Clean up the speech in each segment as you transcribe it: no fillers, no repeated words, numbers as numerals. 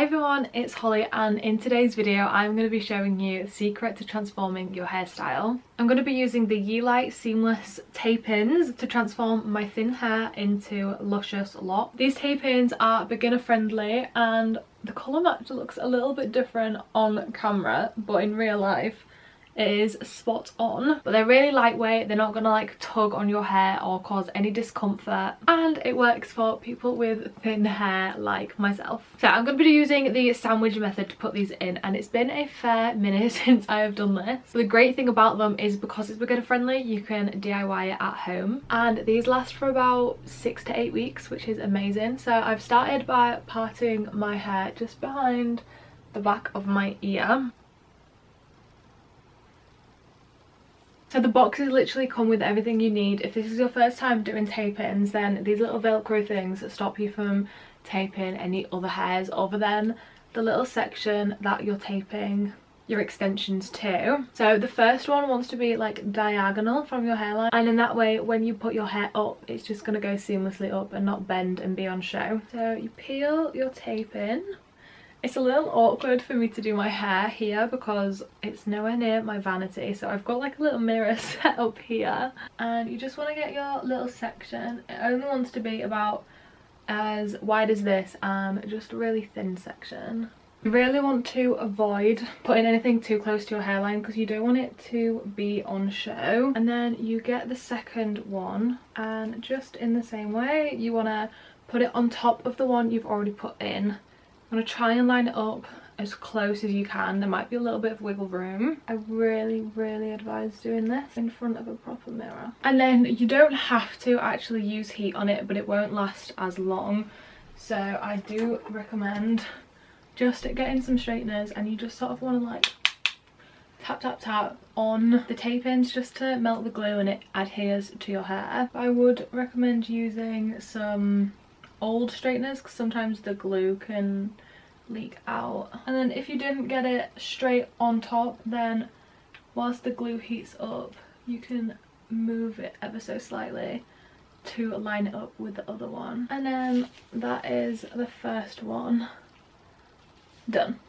everyone, it's Holly, and in today's video I'm going to be showing you the secret to transforming your hairstyle. I'm going to be using the Yilite seamless tape-ins to transform my thin hair into luscious locks. These tape-ins are beginner friendly and the colour match looks a little bit different on camera, but in real life it is spot on. But they're really lightweight, they're not gonna like tug on your hair or cause any discomfort, and it works for people with thin hair like myself. So I'm gonna be using the sandwich method to put these in, and it's been a fair minute since I have done this. So the great thing about them is because it's beginner friendly, you can DIY it at home, and these last for about 6 to 8 weeks, which is amazing. So I've started by parting my hair just behind the back of my ear. So the boxes literally come with everything you need. If this is your first time doing tape-ins, then these little velcro things that stop you from taping any other hairs other than the little section that you're taping your extensions to. So the first one wants to be like diagonal from your hairline, and in that way when you put your hair up it's just going to go seamlessly up and not bend and be on show. So you peel your tape in. It's a little awkward for me to do my hair here because it's nowhere near my vanity, so I've got like a little mirror set up here, and you just want to get your little section. It only wants to be about as wide as this and just a really thin section. You really want to avoid putting anything too close to your hairline because you don't want it to be on show. And then you get the second one, and just in the same way you want to put it on top of the one you've already put in. I'm going to try and line it up as close as you can. There might be a little bit of wiggle room. I really advise doing this in front of a proper mirror. And then you don't have to actually use heat on it, but it won't last as long. So I do recommend just getting some straighteners, and you just sort of want to like tap on the tape-ins just to melt the glue and it adheres to your hair. I would recommend using some old straighteners because sometimes the glue can leak out. And then if you didn't get it straight on top, then whilst the glue heats up you can move it ever so slightly to line it up with the other one. And then that is the first one done.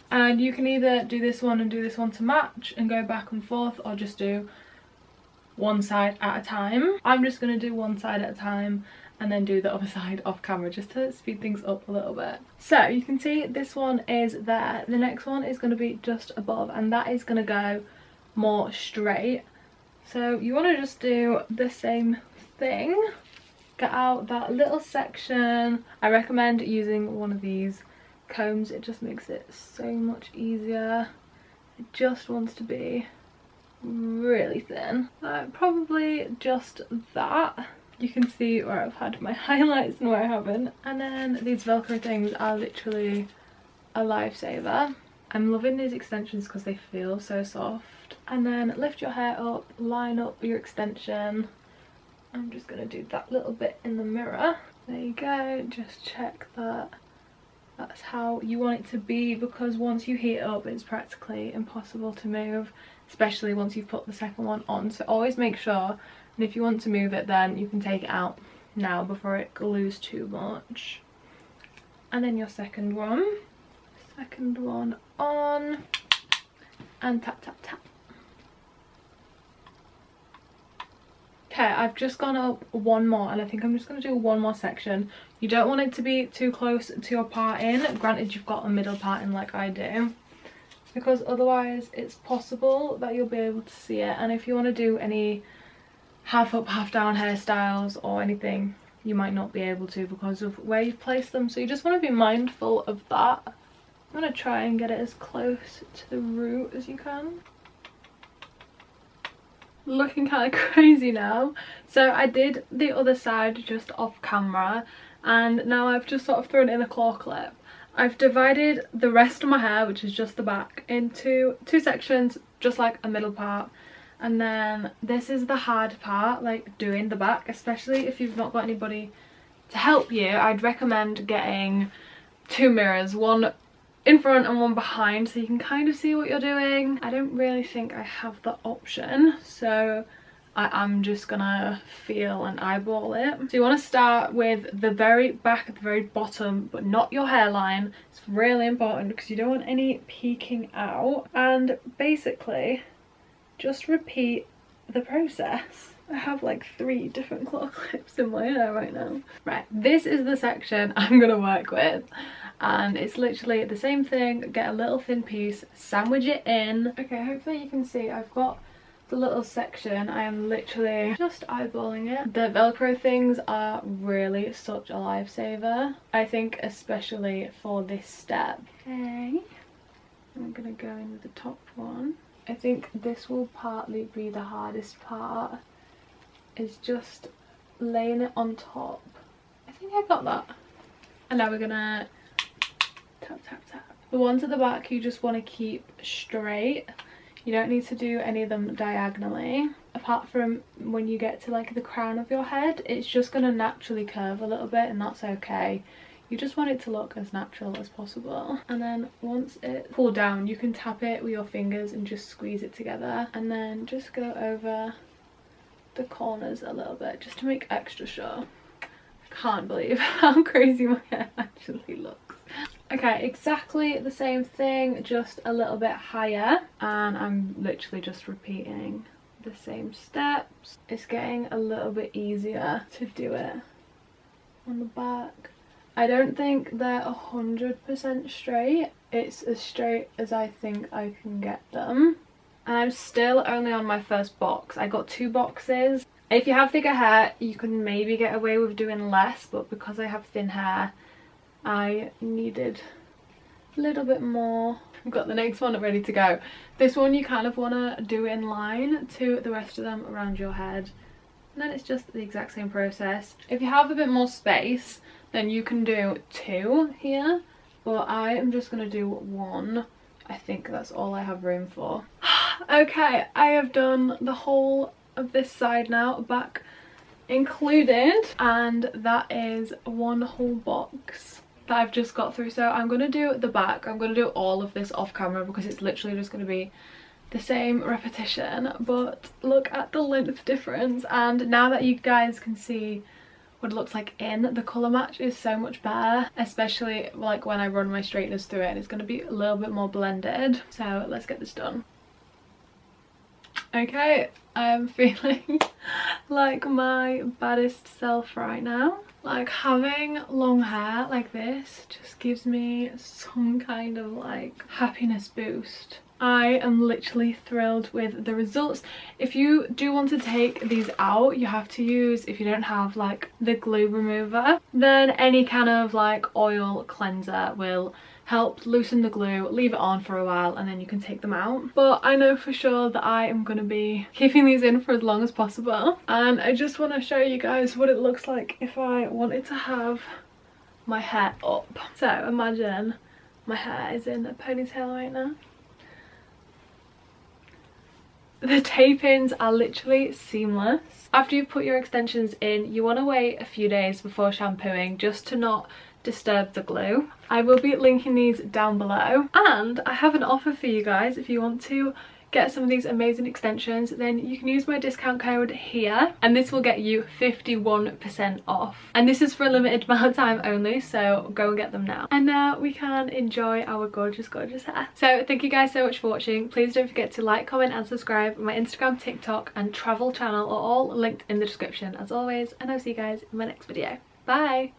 And you can either do this one and do this one to match and go back and forth, or just do one side at a time. I'm just going to do one side at a time and then do the other side off camera just to speed things up a little bit. So you can see this one is there. The next one is going to be just above, and that is going to go more straight. So you want to just do the same thing. Get out that little section. I recommend using one of these combs. It just makes it so much easier. It just wants to be really thin. Probably just that. You can see where I've had my highlights and where I haven't. And then these velcro things are literally a lifesaver. I'm loving these extensions because they feel so soft. And then lift your hair up, line up your extension. I'm just going to do that little bit in the mirror. There you go, just check that that's how you want it to be, because once you heat it up it's practically impossible to move, especially once you've put the second one on. So always make sure, and if you want to move it then you can take it out now before it glues too much. And then your second one on, and tap. Okay, I've just gone up one more, and I think I'm just going to do one more section. You don't want it to be too close to your parting, granted you've got a middle parting like I do, because otherwise it's possible that you'll be able to see it. And if you want to do any half up half down hairstyles or anything, you might not be able to because of where you've placed them. So you just want to be mindful of that. I'm going to try and get it as close to the root as you can. Looking kind of crazy now. So I did the other side just off camera, and now I've just sort of thrown in a claw clip. I've divided the rest of my hair, which is just the back, into two sections, just like a middle part. And then this is the hard part, like doing the back, especially if you've not got anybody to help you. I'd recommend getting two mirrors, one in front and one behind, so you can kind of see what you're doing. I don't really think I have that option, so I am just gonna feel and eyeball it. So you want to start with the very back at the very bottom, but not your hairline. It's really important because you don't want any peeking out. And basically just repeat the process. I have like 3 different claw clips in my hair right now. Right, this is the section I'm gonna work with, and it's literally the same thing. Get a little thin piece, sandwich it in. Okay, hopefully you can see I've got the little section. I am literally just eyeballing it. The Velcro things are really such a lifesaver, I think, especially for this step. Okay, I'm gonna go in with the top one. I think this will partly be the hardest part, is just laying it on top. I think I got that. And now we're gonna tap, tap, tap. The ones at the back you just want to keep straight. You don't need to do any of them diagonally. Apart from when you get to like the crown of your head, it's just gonna naturally curve a little bit, and that's okay. You just want it to look as natural as possible. And then once it's pulled down, you can tap it with your fingers and just squeeze it together, and then just go over the corners a little bit just to make extra sure. I can't believe how crazy my hair actually looks. Okay, exactly the same thing, just a little bit higher, and I'm literally just repeating the same steps. It's getting a little bit easier to do it on the back. I don't think they're 100% straight. It's as straight as I think I can get them. And I'm still only on my first box. I got 2 boxes. If you have thicker hair, you can maybe get away with doing less, but because I have thin hair, I needed a little bit more. I've got the next one ready to go. This one you kind of want to do in line to the rest of them around your head. And then it's just the exact same process. If you have a bit more space, then you can do 2 here, but I am just going to do 1. I think that's all I have room for. Okay, I have done the whole of this side now, back included, and that is 1 whole box that I've just got through. So I'm going to do the back. I'm going to do all of this off camera because it's literally just going to be the same repetition, but look at the length difference. And now that you guys can see what it looks like in, the colour match is so much better, especially like when I run my straighteners through it, and it's going to be a little bit more blended. So let's get this done. Okay, I am feeling like my baddest self right now. Like, having long hair like this just gives me some kind of like happiness boost. I am literally thrilled with the results. If you do want to take these out, you have to use, if you don't have like the glue remover, then any kind of like oil cleanser will help loosen the glue. Leave it on for a while and then you can take them out. But I know for sure that I am going to be keeping these in for as long as possible, and I just want to show you guys what it looks like if I wanted to have my hair up. So imagine my hair is in a ponytail right now. The tape-ins are literally seamless. After you've put your extensions in, you want to wait a few days before shampooing just to not disturb the glue. I will be linking these down below, and I have an offer for you guys. If you want to get some of these amazing extensions, then you can use my discount code here, and this will get you 51% off. And this is for a limited amount of time only, so go and get them now. And now we can enjoy our gorgeous, gorgeous hair. So thank you guys so much for watching. Please don't forget to like, comment and subscribe. My Instagram, TikTok and travel channel are all linked in the description as always, and I'll see you guys in my next video. Bye!